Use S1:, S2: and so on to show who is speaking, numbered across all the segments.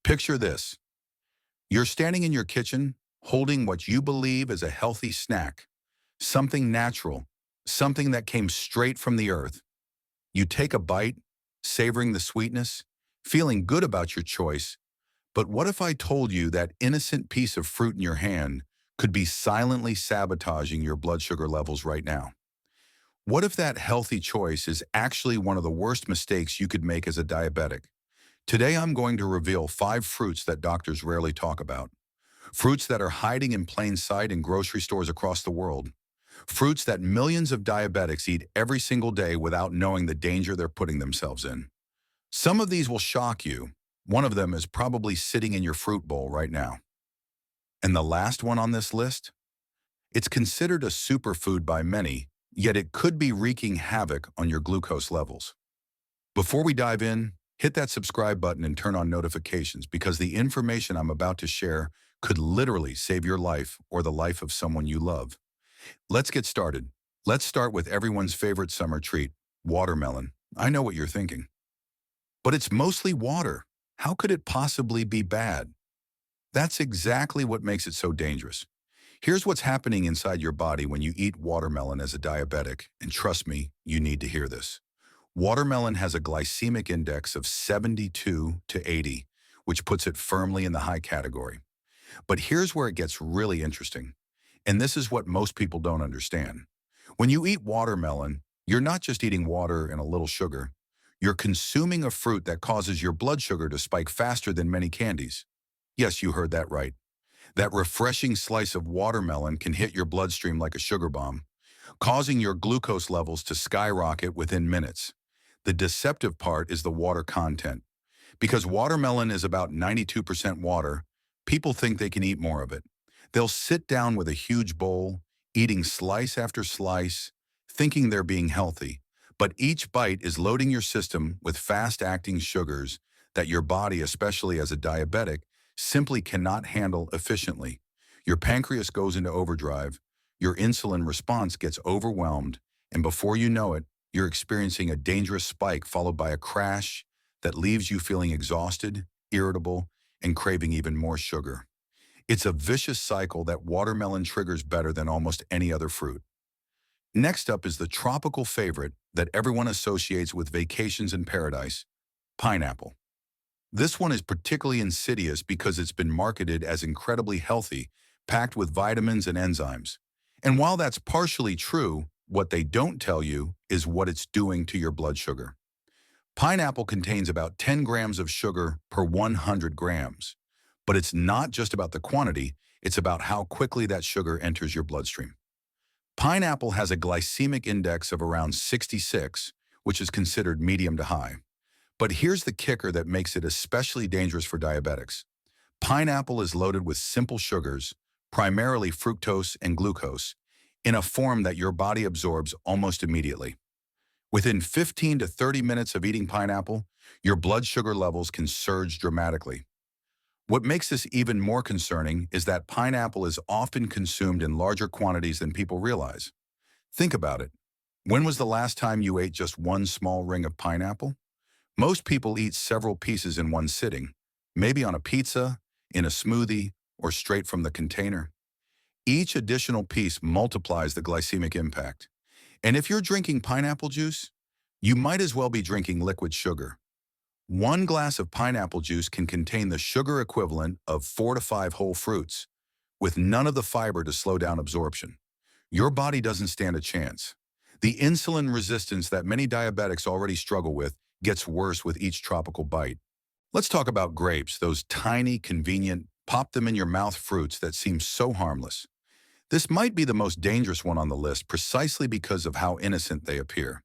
S1: Picture this. You're standing in your kitchen, holding what you believe is a healthy snack, something natural, something that came straight from the earth. You take a bite, savoring the sweetness, feeling good about your choice. But what if I told you that innocent piece of fruit in your hand could be silently sabotaging your blood sugar levels right now? What if that healthy choice is actually one of the worst mistakes you could make as a diabetic? Today, I'm going to reveal 5 fruits that doctors rarely talk about. Fruits that are hiding in plain sight in grocery stores across the world. Fruits that millions of diabetics eat every single day without knowing the danger they're putting themselves in. Some of these will shock you. One of them is probably sitting in your fruit bowl right now. And the last one on this list? It's considered a superfood by many, yet it could be wreaking havoc on your glucose levels. Before we dive in, hit that subscribe button and turn on notifications because the information I'm about to share could literally save your life or the life of someone you love. Let's get started. Let's start with everyone's favorite summer treat, watermelon. I know what you're thinking. But it's mostly water. How could it possibly be bad? That's exactly what makes it so dangerous. Here's what's happening inside your body when you eat watermelon as a diabetic, and trust me, you need to hear this. Watermelon has a glycemic index of 72 to 80, which puts it firmly in the high category. But here's where it gets really interesting. And this is what most people don't understand. When you eat watermelon, you're not just eating water and a little sugar. You're consuming a fruit that causes your blood sugar to spike faster than many candies. Yes, you heard that right. That refreshing slice of watermelon can hit your bloodstream like a sugar bomb, causing your glucose levels to skyrocket within minutes. The deceptive part is the water content. Because watermelon is about 92% water, people think they can eat more of it. They'll sit down with a huge bowl, eating slice after slice, thinking they're being healthy. But each bite is loading your system with fast-acting sugars that your body, especially as a diabetic, simply cannot handle efficiently. Your pancreas goes into overdrive, your insulin response gets overwhelmed, and before you know it, you're experiencing a dangerous spike followed by a crash that leaves you feeling exhausted, irritable, and craving even more sugar. It's a vicious cycle that watermelon triggers better than almost any other fruit. Next up is the tropical favorite that everyone associates with vacations in paradise, pineapple. This one is particularly insidious because it's been marketed as incredibly healthy, packed with vitamins and enzymes. And while that's partially true, what they don't tell you is what it's doing to your blood sugar. Pineapple contains about 10 grams of sugar per 100 grams. But it's not just about the quantity, it's about how quickly that sugar enters your bloodstream. Pineapple has a glycemic index of around 66, which is considered medium to high. But here's the kicker that makes it especially dangerous for diabetics. Pineapple is loaded with simple sugars, primarily fructose and glucose, in a form that your body absorbs almost immediately. Within 15 to 30 minutes of eating pineapple, your blood sugar levels can surge dramatically. What makes this even more concerning is that pineapple is often consumed in larger quantities than people realize. Think about it. When was the last time you ate just one small ring of pineapple? Most people eat several pieces in one sitting, maybe on a pizza, in a smoothie, or straight from the container. Each additional piece multiplies the glycemic impact. And if you're drinking pineapple juice, you might as well be drinking liquid sugar. One glass of pineapple juice can contain the sugar equivalent of 4 to 5 whole fruits, with none of the fiber to slow down absorption. Your body doesn't stand a chance. The insulin resistance that many diabetics already struggle with gets worse with each tropical bite. Let's talk about grapes, those tiny, convenient, pop-them-in-your-mouth fruits that seem so harmless. This might be the most dangerous one on the list precisely because of how innocent they appear.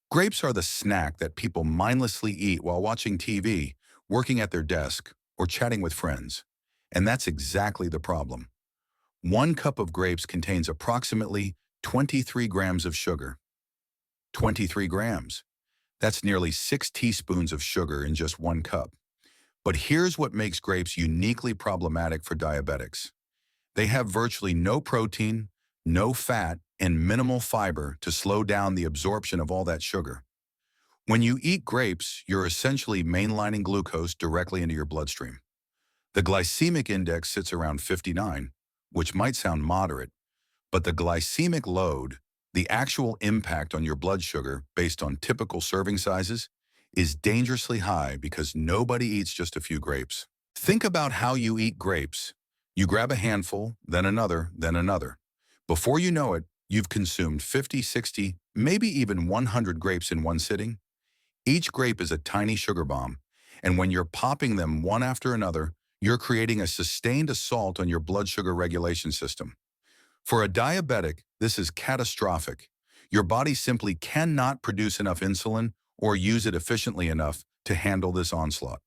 S1: Grapes are the snack that people mindlessly eat while watching TV, working at their desk, or chatting with friends. And that's exactly the problem. 1 cup of grapes contains approximately 23 grams of sugar. 23 grams. That's nearly 6 teaspoons of sugar in just 1 cup. But here's what makes grapes uniquely problematic for diabetics. They have virtually no protein, no fat, and minimal fiber to slow down the absorption of all that sugar. When you eat grapes, you're essentially mainlining glucose directly into your bloodstream. The glycemic index sits around 59, which might sound moderate, but the glycemic load, the actual impact on your blood sugar based on typical serving sizes, is dangerously high because nobody eats just a few grapes. Think about how you eat grapes. You grab a handful, then another, then another. Before you know it, you've consumed 50, 60, maybe even 100 grapes in one sitting. Each grape is a tiny sugar bomb, and when you're popping them one after another, you're creating a sustained assault on your blood sugar regulation system. For a diabetic, this is catastrophic. Your body simply cannot produce enough insulin or use it efficiently enough to handle this onslaught.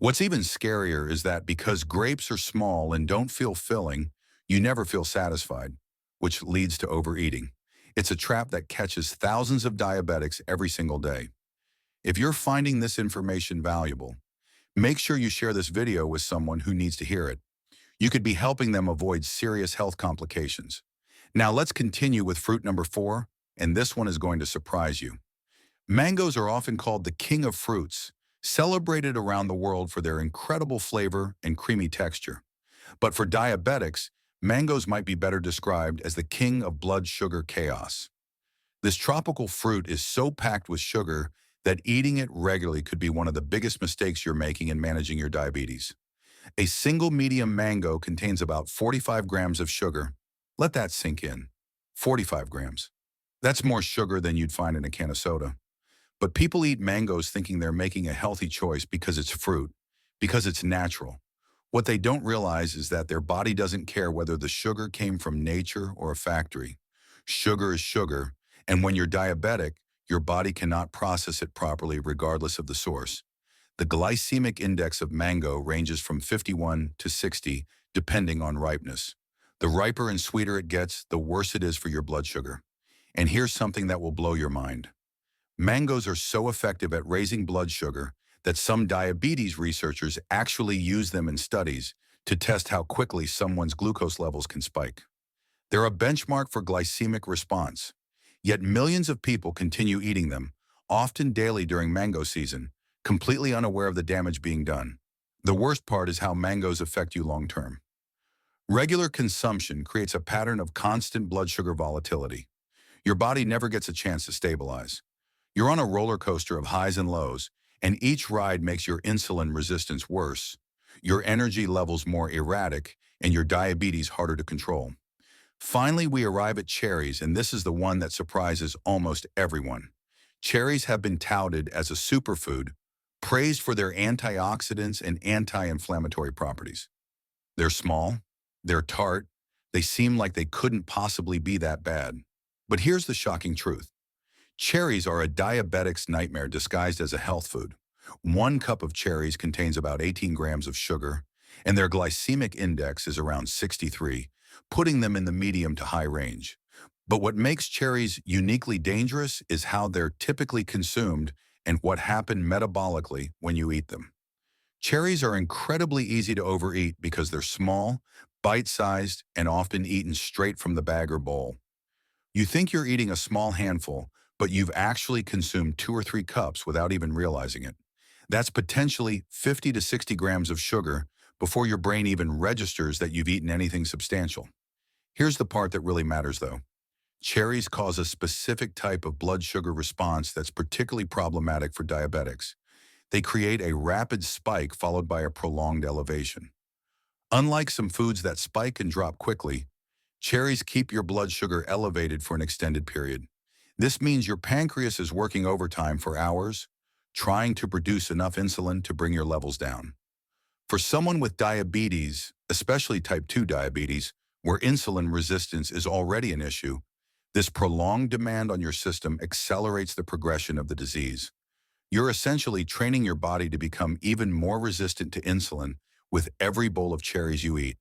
S1: What's even scarier is that because grapes are small and don't feel filling, you never feel satisfied, which leads to overeating. It's a trap that catches thousands of diabetics every single day. If you're finding this information valuable, make sure you share this video with someone who needs to hear it. You could be helping them avoid serious health complications. Now let's continue with fruit number 4, and this one is going to surprise you. Mangoes are often called the king of fruits, celebrated around the world for their incredible flavor and creamy texture. But for diabetics, mangoes might be better described as the king of blood sugar chaos. This tropical fruit is so packed with sugar that eating it regularly could be one of the biggest mistakes you're making in managing your diabetes. A single medium mango contains about 45 grams of sugar. Let that sink in. 45 grams. That's more sugar than you'd find in a can of soda. But people eat mangoes thinking they're making a healthy choice because it's fruit, because it's natural. What they don't realize is that their body doesn't care whether the sugar came from nature or a factory. Sugar is sugar, and when you're diabetic, your body cannot process it properly regardless of the source. The glycemic index of mango ranges from 51 to 60, depending on ripeness. The riper and sweeter it gets, the worse it is for your blood sugar. And here's something that will blow your mind. Mangoes are so effective at raising blood sugar that some diabetes researchers actually use them in studies to test how quickly someone's glucose levels can spike. They're a benchmark for glycemic response. Yet millions of people continue eating them, often daily during mango season, completely unaware of the damage being done. The worst part is how mangoes affect you long term. Regular consumption creates a pattern of constant blood sugar volatility. Your body never gets a chance to stabilize. You're on a roller coaster of highs and lows, and each ride makes your insulin resistance worse, your energy levels more erratic, and your diabetes harder to control. Finally, we arrive at cherries, and this is the one that surprises almost everyone. Cherries have been touted as a superfood, praised for their antioxidants and anti-inflammatory properties. They're small, they're tart, they seem like they couldn't possibly be that bad. But here's the shocking truth. Cherries are a diabetic's nightmare disguised as a health food. 1 cup of cherries contains about 18 grams of sugar, and their glycemic index is around 63, putting them in the medium to high range. But what makes cherries uniquely dangerous is how they're typically consumed and what happens metabolically when you eat them. Cherries are incredibly easy to overeat because they're small, bite-sized, and often eaten straight from the bag or bowl. You think you're eating a small handful, but you've actually consumed 2 or 3 cups without even realizing it. That's potentially 50 to 60 grams of sugar before your brain even registers that you've eaten anything substantial. Here's the part that really matters though. Cherries cause a specific type of blood sugar response that's particularly problematic for diabetics. They create a rapid spike followed by a prolonged elevation. Unlike some foods that spike and drop quickly, cherries keep your blood sugar elevated for an extended period. This means your pancreas is working overtime for hours, trying to produce enough insulin to bring your levels down. For someone with diabetes, especially type 2 diabetes, where insulin resistance is already an issue, this prolonged demand on your system accelerates the progression of the disease. You're essentially training your body to become even more resistant to insulin with every bowl of cherries you eat.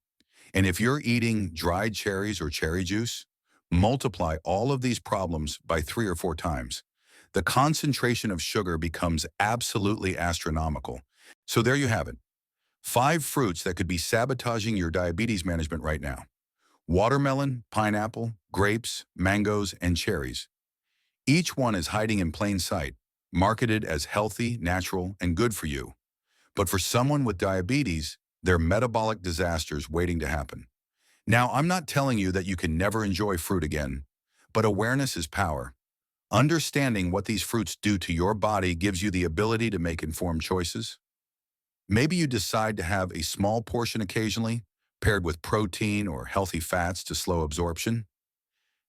S1: And if you're eating dried cherries or cherry juice, multiply all of these problems by 3 or 4 times. The concentration of sugar becomes absolutely astronomical. So there you have it. 5 fruits that could be sabotaging your diabetes management right now. Watermelon, pineapple, grapes, mangoes, and cherries. Each one is hiding in plain sight, marketed as healthy, natural, and good for you. But for someone with diabetes, they're metabolic disasters waiting to happen. Now, I'm not telling you that you can never enjoy fruit again, but awareness is power. Understanding what these fruits do to your body gives you the ability to make informed choices. Maybe you decide to have a small portion occasionally, paired with protein or healthy fats to slow absorption.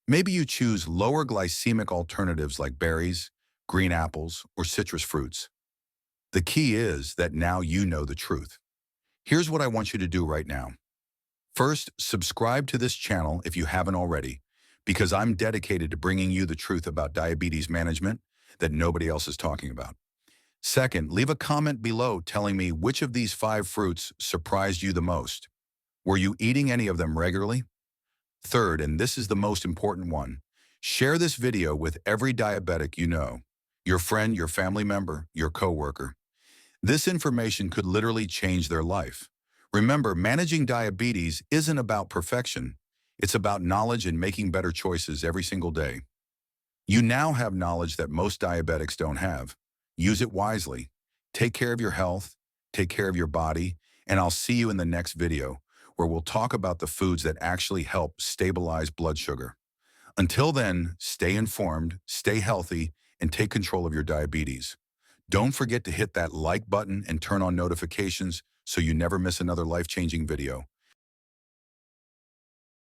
S1: Maybe you choose lower glycemic alternatives like berries, green apples, or citrus fruits. The key is that now you know the truth. Here's what I want you to do right now. First, subscribe to this channel if you haven't already, because I'm dedicated to bringing you the truth about diabetes management that nobody else is talking about. Second, leave a comment below telling me which of these 5 fruits surprised you the most. Were you eating any of them regularly? Third, and this is the most important one, share this video with every diabetic you know, your friend, your family member, your coworker. This information could literally change their life. Remember, managing diabetes isn't about perfection. It's about knowledge and making better choices every single day. You now have knowledge that most diabetics don't have. Use it wisely. Take care of your health, take care of your body, and I'll see you in the next video where we'll talk about the foods that actually help stabilize blood sugar. Until then, stay informed, stay healthy, and take control of your diabetes. Don't forget to hit that like button and turn on notifications so you never miss another life-changing video.